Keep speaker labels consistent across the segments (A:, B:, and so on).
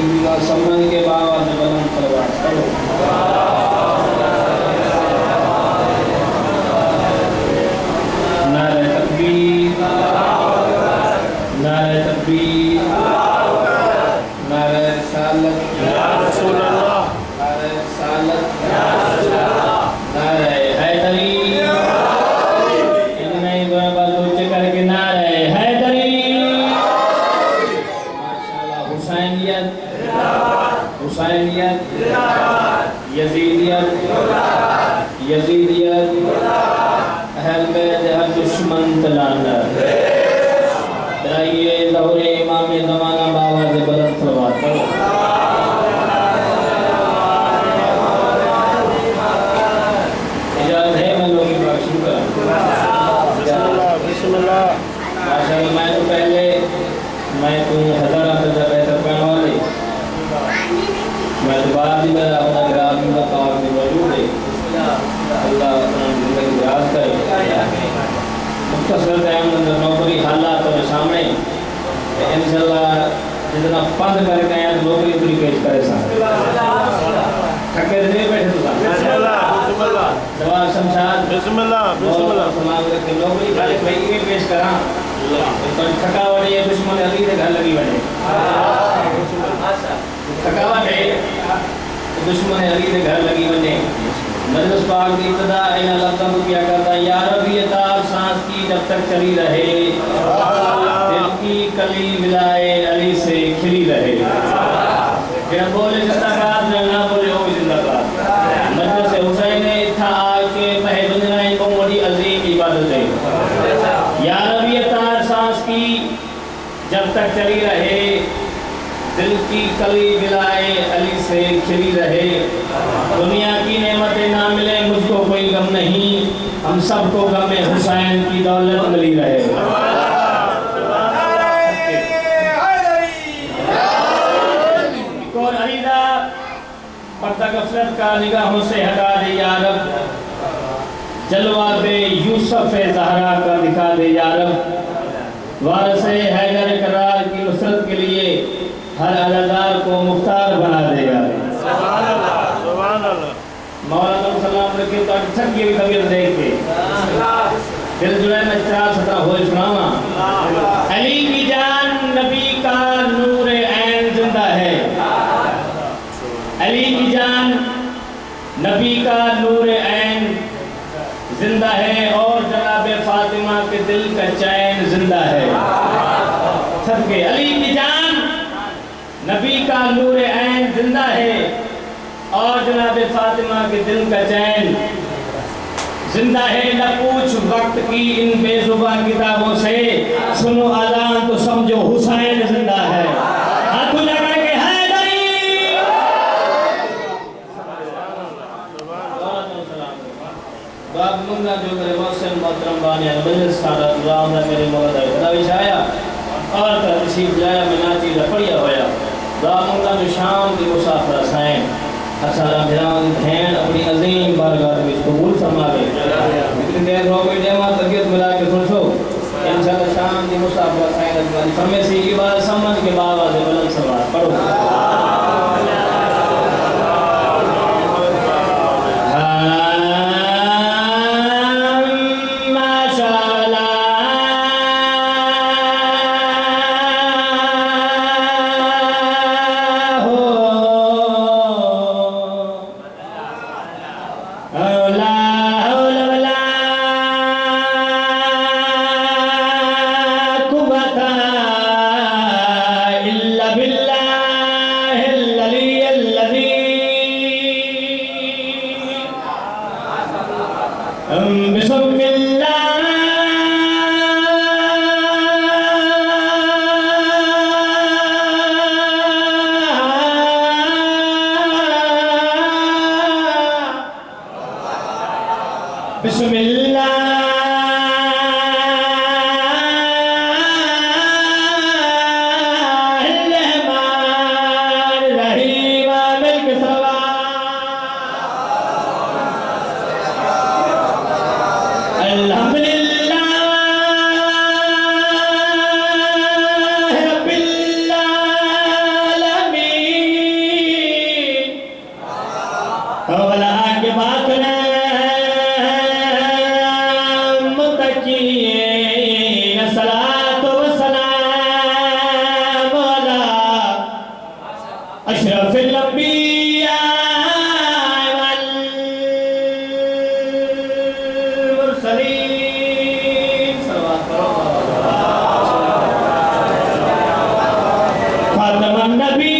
A: सम्मान के बावजूद बुलंद सलवात करो। नारे तकबीर, नारे तकबीर, नारे रिसालत, या रसूल अल्लाह, नारे रिसालत, या रसूल अल्लाह, नारे हैदरी, इतने ही दो बात ऊंचे करके नारे हैदरी, माशाल्लाह। हुसैनियत, हुसैनियत, यजीदियत, यजीदियत, अहल बैत हर दुश्मन तलाना। ये ज़ोहरे इमाम ज़माना बाबा से बुलंद सलवात करो। इजाज़त है मैं लोगों की बात शुरू करूं। बिस्मिल्लाह। माशाअल्लाह मैं तो पहले मैं तो हज़ारों से बेहतर पढ़ने वाले मैं तो बाद ही में अपना ग्राम में पाक में मौजूद है। अल्लाह अपना ज़िंदगी दराज करे। मुख्तसर टाइम में नौकरी हालात और सामने इंशाल्लाह जितना बंद कर गए हैं नौकरी पूरी पेश करे सा थके दे बैठे तो बिस्मिल्लाह बिस्मिल्लाह जवाब शमशाद बिस्मिल्लाह बिस्मिल्लाह सलाम रखे नौकरी खाली भाई ये पेश करा तो थकावट ये दुश्मन अली के घर लगी बने थकावट है दुश्मन अली के घर लगी बने। मजलिस पाक की इब्तिदा इन लफ्ज़ों को किया करता है, या रब ये तार सांस की जब तक चली रहे, दिल की कली मिलाए अली से खिली रहे। फिर बोले जिंदाबाद ना बोले हो जिंदाबाद। मजलिस हुसैन ने था आके पहे दुनिया को बड़ी अजीम इबादत है। या रब ये तार सांस की जब तक चली रहे, दिल की कली मिलाए अली से खिली रहे। दुनिया की नेमतें ना मिले मुझको कोई गम नहीं, हम सबको गम हुसैन की दौलत मिली रहे। और अलीदा पर्दा गफलत का निगाहों से हटा दे या रब, जलवा दे यूसुफ ज़हरा का दिखा दे या रब। वारिस हैदर करार की नुसरत के लिए हर अज़ादार को मुख्तार बना देगा। मौलाना सलाम रखे तो थक गई तबीयत देख के दिल जुड़े में 4-17 हो सुनावा। अली की जान नबी का नूर ऐन जिंदा है, अली की जान नबी का नूर ऐन जिंदा है, और जनाब फातिमा के दिल का चैन जिंदा है। सबके अली की जान नबी का नूर ऐन जिंदा है, और जनाब फातिमा के दिल का चैन जिंदा है। न पूछ वक्त की इन बेजुबा किताबों से, सुनो अज़ान तो समझो हुसैन जिंदा है। हाथ उठा के हैदरी बाब मुंगा जो करे मौसम मोहतरम बानी मजलिस सारा राम दा मेरे मौला दा विशाया और तशीफ लाया मनाती लपड़िया होया दामुंगा जो शाम की मुसाफिर साईं असारा भिरान भेण अपनी अजीम बारगाह में कबूल फरमावे। इतनी देर हो गई जमा तबीयत मिला के सुन सो इंशाल्लाह शाम की मुसाफिर साईं अजमान समय से की बात समझ के बाबा से बुलंद सलवात पढ़ो। अशरफुल अंबिया वल मुरसलीन सल्लल्लाहु खातमुन नबी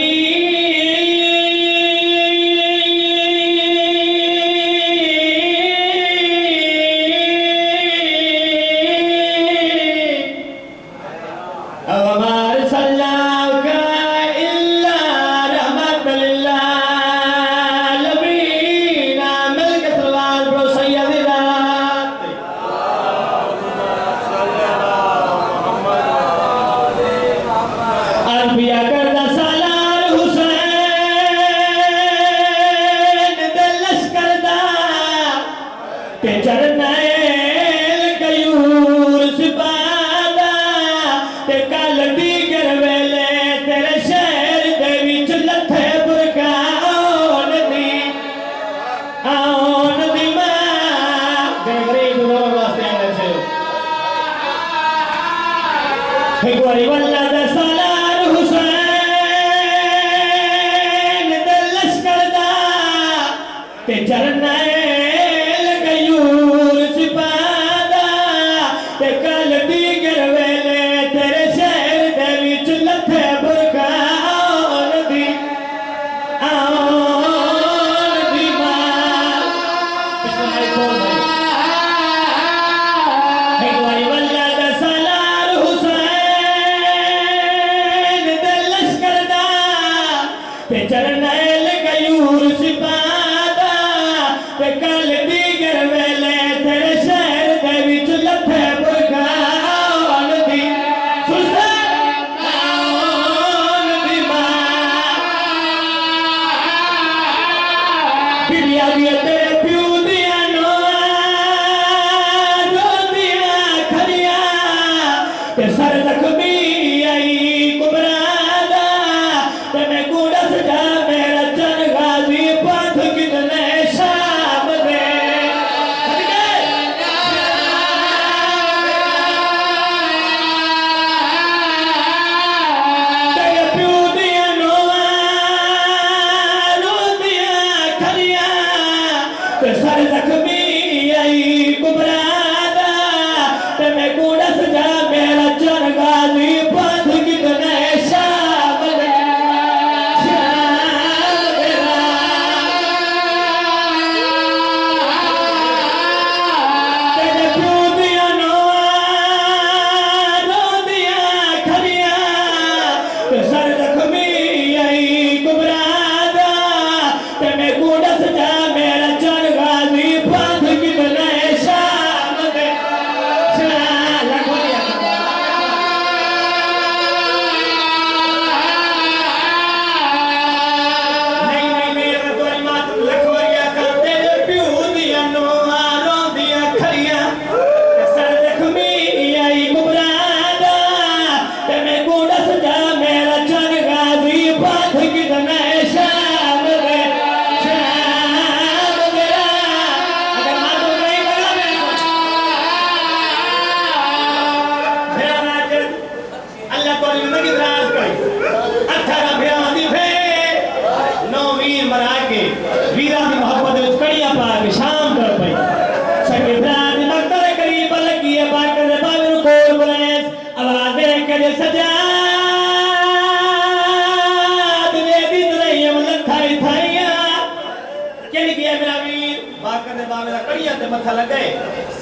B: मथा लगे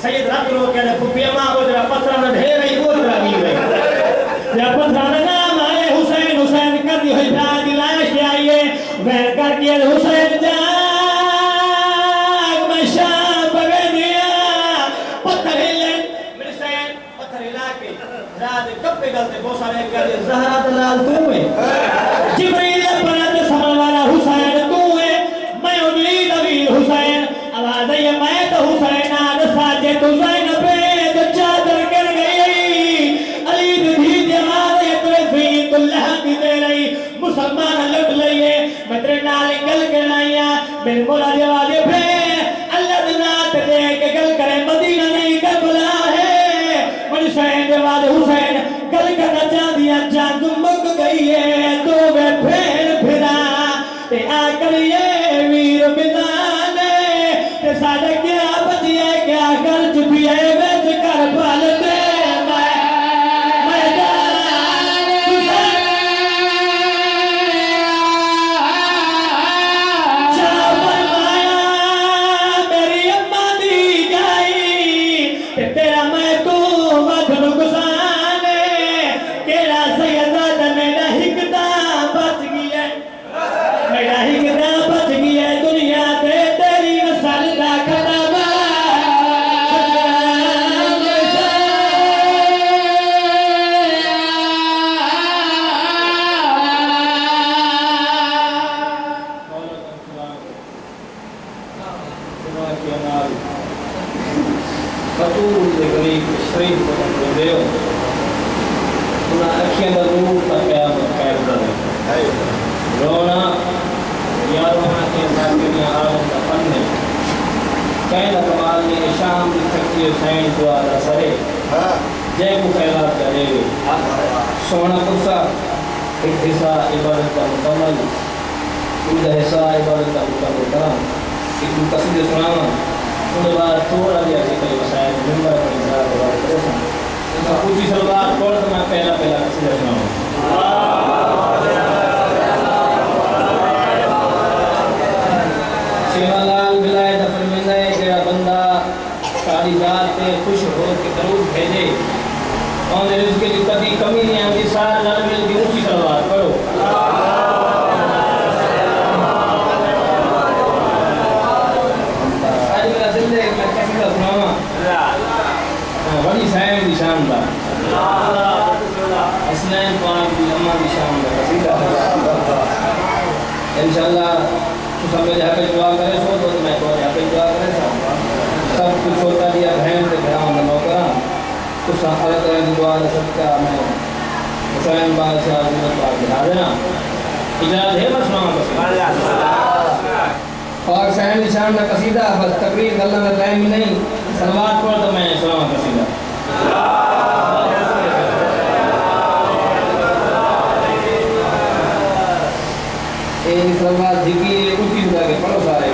B: सैयद रब रो के फुफिया मां ओजरा पत्थर में ढेर ही ओजरा भी गई या पत्थर में नाम आए हुसैन हुसैन कर दी हुई रात लाश के आइए वह कर के हुसैन जाग मैं शाम बगे दिया पत्थर हिले मेरे सैन पत्थर हिला के रात कब पे गलते बहुत सारे कर ज़हरा दलाल तू है जिब्रील पर समझ वाला हुसैन तू है मैं उजली नबी हुसैन आवाज है मैं तो हुसैन आद साजे तू ज़ैनब तो चादर कर गई अली दी जमात तो ज़ीनतुल्लाह की दे रही मुसलमान लुट लिए मैं तेरे नाल गल करनाया मेरे मोला जवाब पे अल्लाह दी नात दे के गल करे मदीना नहीं करबला है हुसैन जवाब हुसैन गल करना चाह दिया जान मुक गई है तो वे फिर फिरा ते आकर ये वीर बिलाने ते साढ़े क्या बचिए क्या कर चुपिए बेच कर पल दे रोना या रोना के साथ दुनिया आलम का फन है कहना कमाल ने शाम की थकी सैन द्वारा सरे जय को खैरात करे सोना कुर्सा एक हिस्सा इबादत का मुकम्मल दूसरा हिस्सा इबादत का मुकम्मल कराम एक कसीदे सुनावा उसके बाद थोड़ा दिया से कई मसाइल नंबर पर इंतजार के बाद करो ऊंची सलवार पढ़ तो मैं पहला कसीदा सुनाऊंगा सेवालाल बिलाए दफरमिंदा है जेड़ा बंदा सारी जात पे खुश हो के दरूद भेजे और रिज़्क़ की कभी कमी नहीं आती सारा लल मिल के ऊंची सलवार पढ़ो आज मेरा दिल है मैं कैसे का सुनावा बड़ी साइड की शानदार हसनैन पाक की अम्मा की शानदार कसीदा इंशाअल्लाह सब मेरे हक़ दुआ करे सो तो मैं तो हक़ दुआ करे सब कुछ होता दिया बहन के घर में नौकरा कुछ अलग तरह की दुआ दे सकता मैं हुसैन बादशाह अज़ीमत पाक दिखा देना इजाज़त है बस नाम पाक साहब निशान का कसीदा बस तकरीर करने में टाइम नहीं सलवात पर तो मैं सुनाऊं कसीदा एक सलवात जिकी ऊंची सुधा के पढ़ो सारे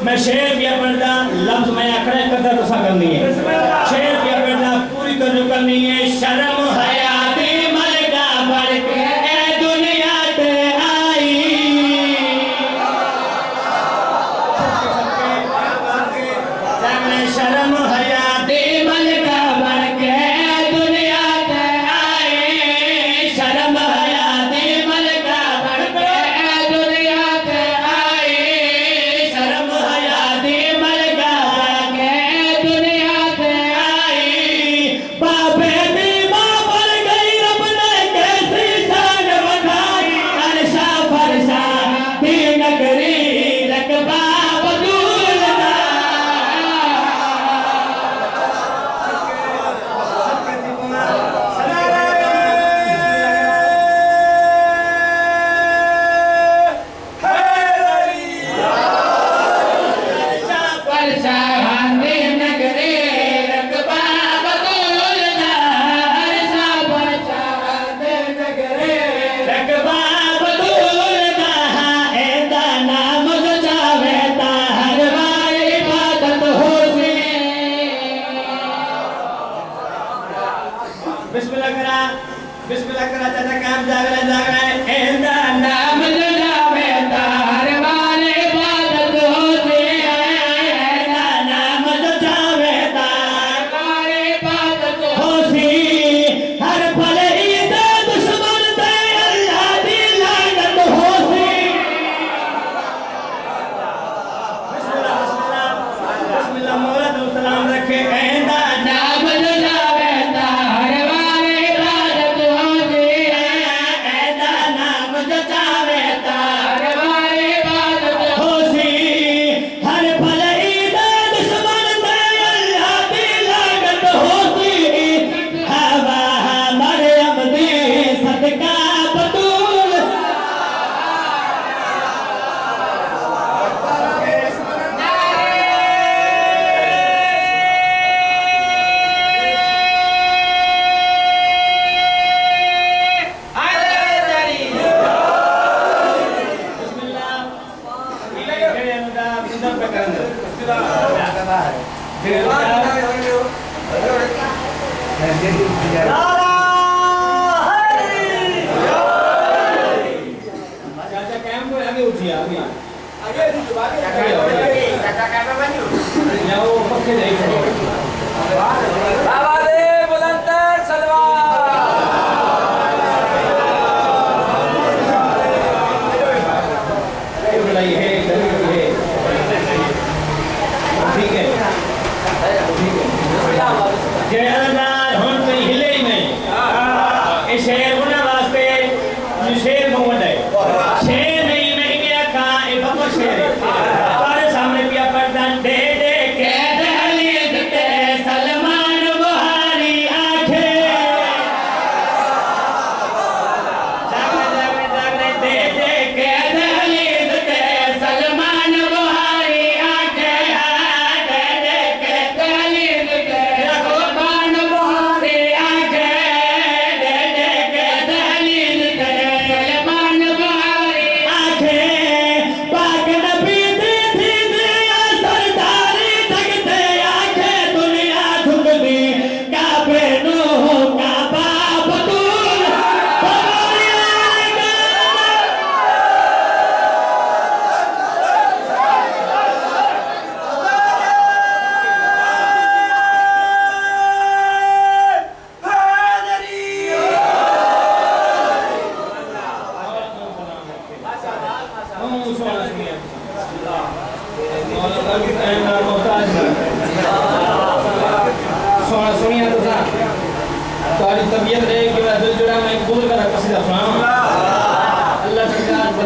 B: मैं शेर किया पढ़ता लफ्ज मैं आखड़ा कदर तो करनी है शेर किया पढ़ता पूरी कदर करनी है शर्म हयाती मलका बढ़ के ए दुनिया पे आई शर्म हयाती मलका बढ़ के दुनिया पे आई शर्म हयाती मलका बढ़ के दुनिया पे आई शर्म दुनिया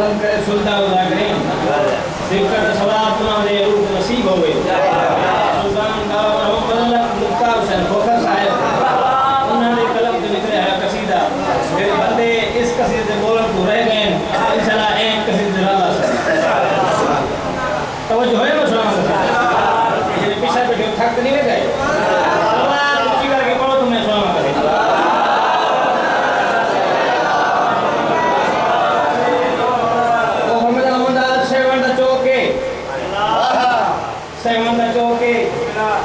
A: करम करे सुल्तान अदा करें सिक्का सवाब तुम्हारे रूप नसीब हो गए सुल्तान का मोहम्मद मुख्तार हुसैन खोखर साहब उन्होंने कलम से निकले है कसीदा मेरे बंदे इस कसीदे से बोलन को रह गए इंशाल्लाह एक कसीदे राला से तवज्जो है ना सुना ये पीछे बैठे थक नहीं गए सवाल ऊंची करके पढ़ो तुम्हें सुना कसीदा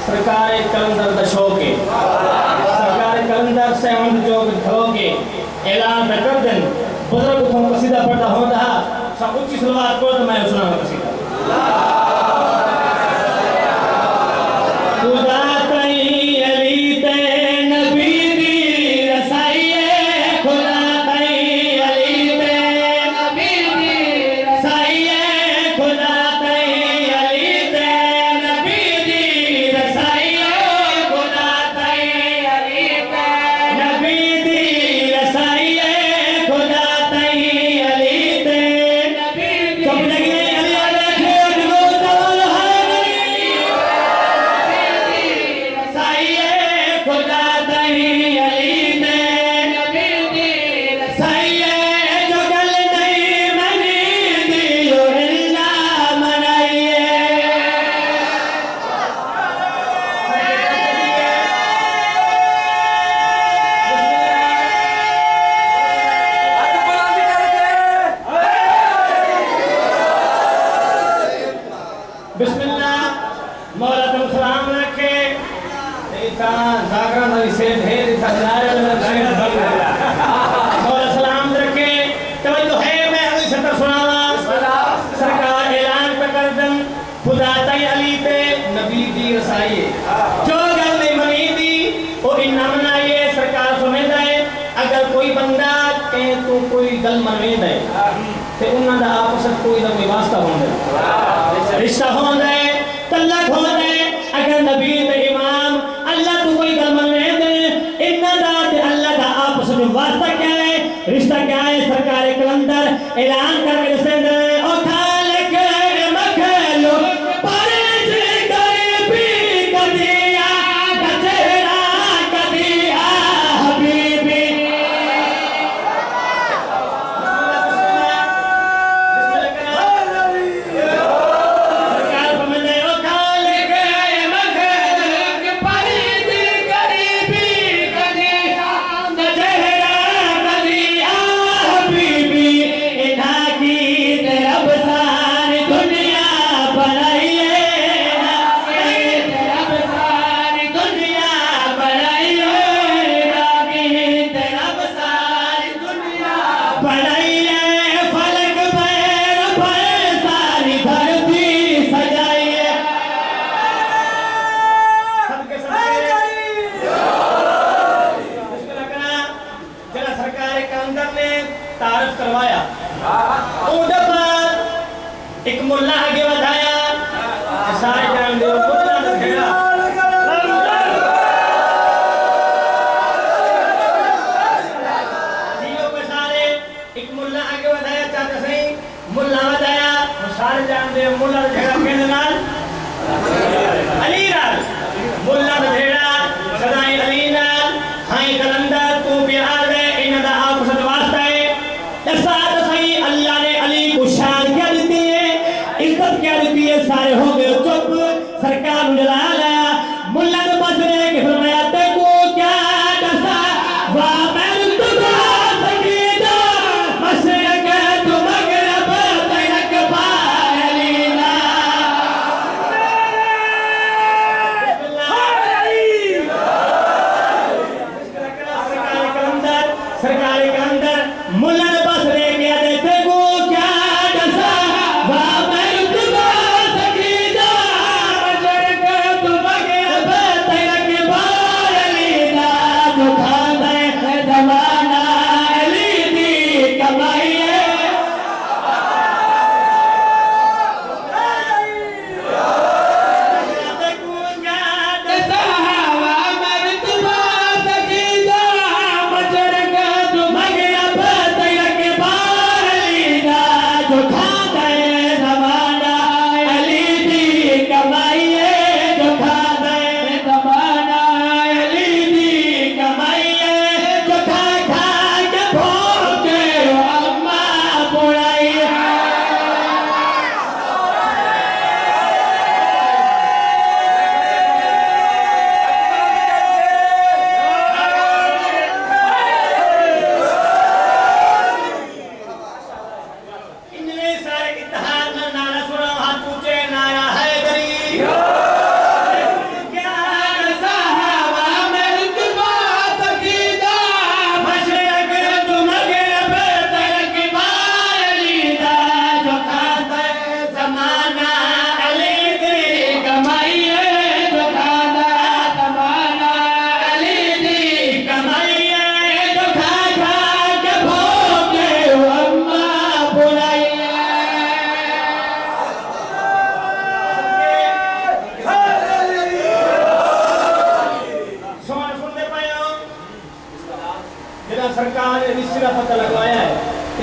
A: सरकार कलंदर दशोके सरकार कलंदर सेवन जोग धोके ऐलान कर देन बुजुर्ग को कसीदा पढ़ता होता सब ऊंची शुरुआत को तो मैं सुनाऊंगा कसीदा खुदा कई अली ते नबी दी रसाइए खुदा कई अली ते नबी दी रसाइए खुदा कई अली ते नबी दी रसाइए खुदा कई अली ते नबी दी रसाइए खुदा कई अली ते नबी दी कब लगी अली देखे अगलो दौर है रसाइए खुदा कई अली ते नबी दी रसाइए जो गल नहीं मनी दी हिल्ला मनाइए बिस्मिल्लाह मौला तुम सलाम रखे इतना जागरण वाली से ढेर इतना नारे में शेर भर मौला सलाम रखे तवज्जो है मैं अगली सतर सुनावा सरकार ऐलान पे कर दम खुदा तई अली पे नबी दी रसाइए जो गल नहीं मनी दी ओ इन्ना मनाइए सरकार सुमेदा है अगर कोई बंदा कहे तो कोई गल मनवेदा है ते उन्हां दा आपस में कोई ना कोई वास्ता होंदा है रिश्ता होंदा है तल्लक होंदा है अगर नबी ते इमाम अल्लाह तो कोई गल मनवेदा है इन्ना दा ते अल्लाह दा आपस में वास्ता क्या है रिश्ता क्या है सरकार कलंदर ऐलान करके दसेंदे ओ खालिक मखलू परज गरीबी कदिया गजरा कदिया हबीबी सरकार समझे ओ खालिक मखलू परज गरीबी कदिया गजरा कदिया हबीबी इन्हा की तरफ सारी दुनिया बनाइए तरफ सारी दुनिया बनाइए तरफ सारी दुनिया बनाइए फलक पैर पर सारी धरती सजाइए सबके सबके बिस्मिल्लाह करा जरा सरकार के अंदर ने तारीफ करवाया उधर पर एक मुल्ला आगे बढ़ाया सारे जान दे मुल्ला ने घेरा जियो पे सारे एक मुल्ला आगे बढ़ाया चाहते सही मुल्ला बताया सारे जान दे मुल्ला ने घेरा के नाल अली नाल मुल्ला ने घेरा सदाई अली नाल हाय कलंदर तू प्यार दे इन दा आपस में वास्ता है दसा सही अल्लाह ने अली को शान क्या देती है इज्जत क्या देती है सारे हो गए चुप सरकार ने जला लाया मुल्ला ने बसरे के फरमाया ते को क्या दसा वा मैं तुझा सकीदा मशरक तू मगरब तैरक बालीना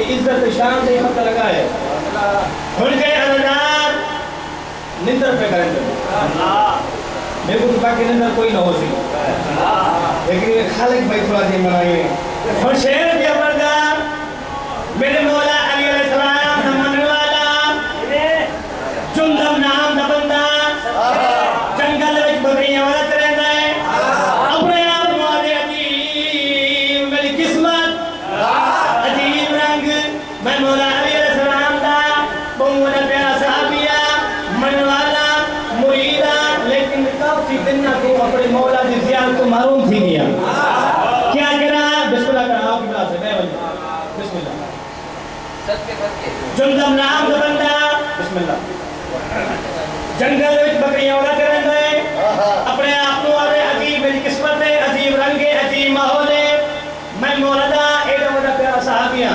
A: ते इज्जत शान से पता लगा है हुन के हज़ार निंदर पे करें मेरे को तो बाकी निंदर कोई ना हो सी लेकिन ये खालिक भाई थोड़ा दिन बनाए और शेर भी अमरदार मेरे मौला अली अलैहिस्सलाम का मनने वाला जुंदम नाम दा बंदा जंगल विच बकरियां वाला रहंदा है अपने आप ਨੂੰ आदे अजीब मेरी किस्मत अजीब रंग मैं मौला अली अलैहिस्सलाम दा बहुत प्यारा सहाबिया मनने वाला मुरीदा लेकिन काफी दिन ना को अपने मौला की ज़ियारत को मालूम थी गया क्या करा बिस्मिल्लाह करा आप की से मैं बंदा बिस्मिल्लाह जुंदम नाम दा बंदा बिस्मिल्लाह जंगल विच बकरियां वाला रहंदा है अपने आप को आवे अजीब मेरी किस्मत है अजीब रंग है अजीब माहौल है मैं मौला दा एडा बड़ा प्यारा सहाबिया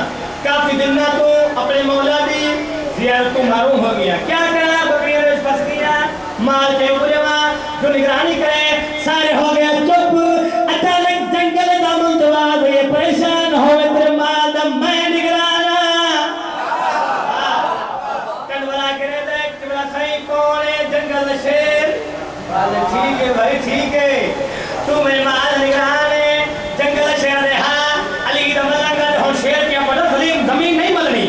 A: काफी दिन ना तो अपने मौला दी ज़ियारत को मालूम हो गया क्या करा बकरियां विच फंस गया माल के उलेमा जो निगरानी करे सारे हो गए चुप अचानक जंगल दा मुंजवाद ये परेशान होवे तेरे माल दा मैं निगराना कनवला करे देख तेरा सही कौन है जंगल शेर वाले ठीक है भाई ठीक है तू मेरे माल निगरान है जंगल शेर दे हां अली दा मलंगा हो शेर के बड़ा सलीम जमीन नहीं मलनी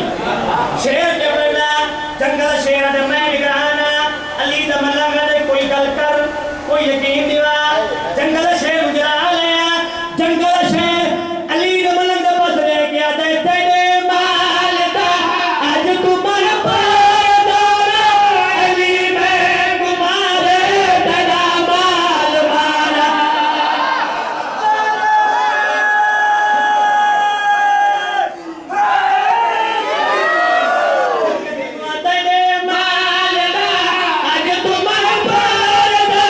A: शेर के बड़ा जंगल शेर दे मैं निगराना अली दा मलंगा दे कोई गल कर कोई यकीन दिवा जंगल शेर उजरा लिया जंगल शेर अली दा मलंगा बस ले गया दे तेरे माल दा आज तू मर पाएगा अली मैं गुमारे तेरा माल मारा तेरे माल दा आज तू मर पाएगा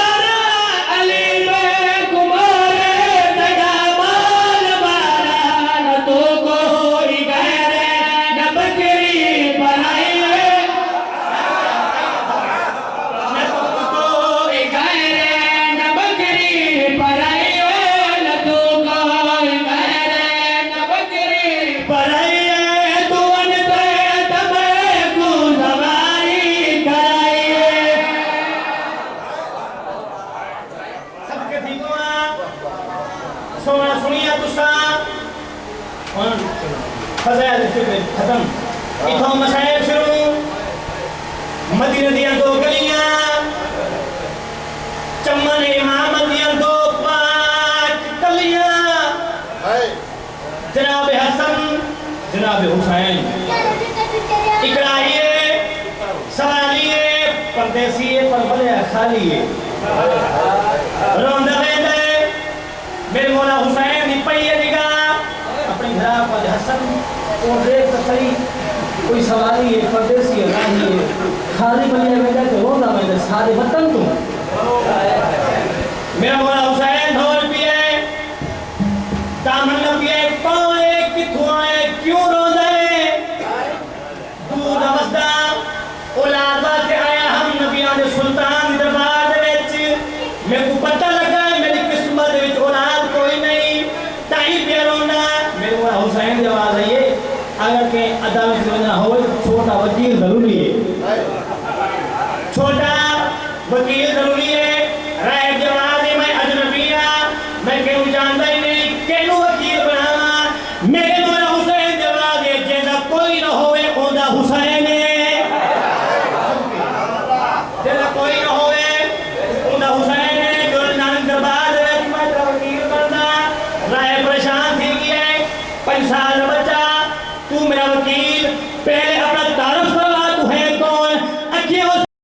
A: अली मैं गुमारे तेरा माल मारा न तो कोई गैर न बकरी बनाई न तो कोई गैर न बकरी बनाई न तो कोई गैर न बकरी बनाई तू अन पे तबे को सवारी कराई सबके ठीक हुआ सोना सुनिया तुसा और फज़ाइल फिक्र खत्म इथों मसाइल शुरू मदीने दियां दो गलियां चमन इमाम दियां दो पाक गलियां जनाब हसन जनाब हुसैन इकराइए सवालिए परदेसिए पर भले खालिए रोंदा रहता है मेरे मौला हुसैन दी पई निगाह अपने घर पर हसन और देख तो सही कोई सवाली है परदेसी है राही है खाली बलिया में जाके रोंदा मैं सारे वतन तू मेरा मौला हुसैन ढोल पिए दामन पिए कौन है किथों आए क्यों रोंदा है दूध अवस्था औलाद वास्ते आया हम नबियां दे सुल्तान दे दरबार दे विच मेरे को पता लगा मेरी किस्मत दे विच औलाद कोई नहीं ताई पे रोना मेरे को हुसैन की आवाज आई है अगर के अदालत में ना हो छोटा वकील जरूरी है छोटा वकील जरूरी है राय जवाब है मैं अजनबिया मैं केहू जानता ही नहीं केहू वकील बनावा मेरे मौला हुसैन जवाब है जेदा कोई ना होवे ओदा हुसैन है जेदा कोई ना होवे ओदा हुसैन है जो नानक दरबार में मैं तेरा वकील बनना राय परेशान थी गई है 5 साल बच्चा तू मेरा वकील पहले